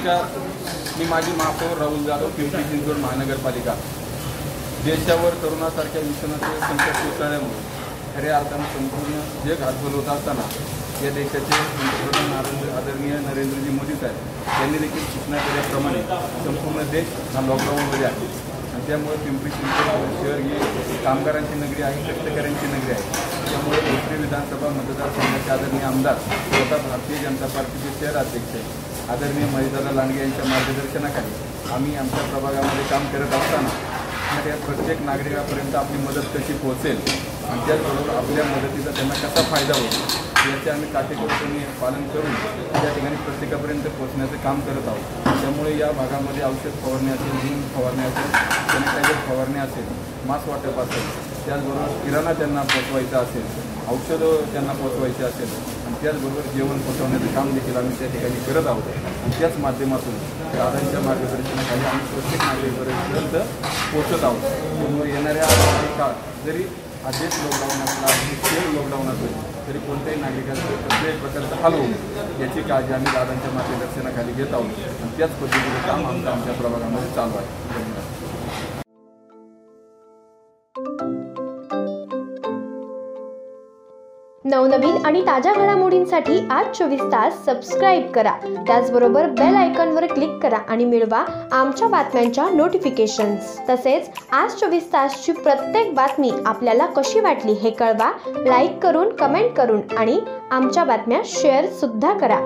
नमस्कार, मी माजी महापौर राहुल जाधव, पिंपरी चिंचवड महानगरपालिका। देशावर करोनासारख्या विषाणूचे संकट कोसळल्यामुळे खऱ्या अर्थाने संपूर्ण जग हतबल होत असताना या देशाचे पंतप्रधान आदरणीय नरेंद्रजी मोदी साहेब यांनी देखील सूचना केल्याप्रमाणे संपूर्ण देश हा लॉकडाऊनमध्ये आहे आणि त्यामुळे पिंपरी चिंचवड शहर ही कामगारांची नगरी आहे, कष्टकऱ्यांची नगरी आहे। त्यामुळे भोसरी विधानसभा मतदारसंघाचे आदरणीय आमदार स्वतः भारतीय जनता पार्टीचे शहराध्यक्ष आदरणीय महेशदादा लांडगे यांच्या मार्गदर्शनाखाली आम्ही आमच्या प्रभागामध्ये काम करत असताना त्या प्रत्येक नागरिकापर्यंत आपली मदत कशी पोहोचेल आणि त्याचबरोबर आपल्या मदतीचा त्यांना कसा फायदा होईल याचे आम्ही काटेकोरपणे पालन करून त्या ठिकाणी प्रत्येकापर्यंत पोहोचण्याचं काम करत आहोत। त्यामुळे या भागामध्ये औषध फवारणी असेल, धूम फवारणी असेल, सॅनिटायझर फवारणी असेल, मास्क वाटप असेल, त्याचबरोबर किराणा त्यांना पोचवायचा असेल, औषधं त्यांना पोचवायचे असेल आणि त्याचबरोबर जेवण पोचवण्याचं काम देखील आम्ही त्या ठिकाणी करत आहोत आणि त्याच माध्यमातून दादांच्या मार्गदर्शनाखाली आम्ही प्रत्येक नागरिकापर्यंत पोचत आहोत। त्यामुळे येणाऱ्या काळात जरी आधीच लॉकडाऊन असला, सेम लॉकडाऊन असेल तरी कोणत्याही नागरिकांचं कुठल्याही प्रकारचं हाल होऊ याची काळजी आम्ही दादांच्या मार्गदर्शनाखाली घेत आहोत आणि त्याच पद्धतीचं काम आमच्या प्रभागामध्ये चालू आहे। धन्यवाद। नवनवीन आणि ताज्या घडामोडींसाठी आज 24 तास सबस्क्राईब करा। त्याचबरोबर बेल आयकॉनवर क्लिक करा आणि मिळवा आमच्या बातम्यांच्या नोटिफिकेशन्स। तसेच आज 24 तासची प्रत्येक बातमी आपल्याला कशी वाटली हे कळवा, लाईक करून, कमेंट करून आणि आमच्या बातम्या शेअर सुद्धा करा।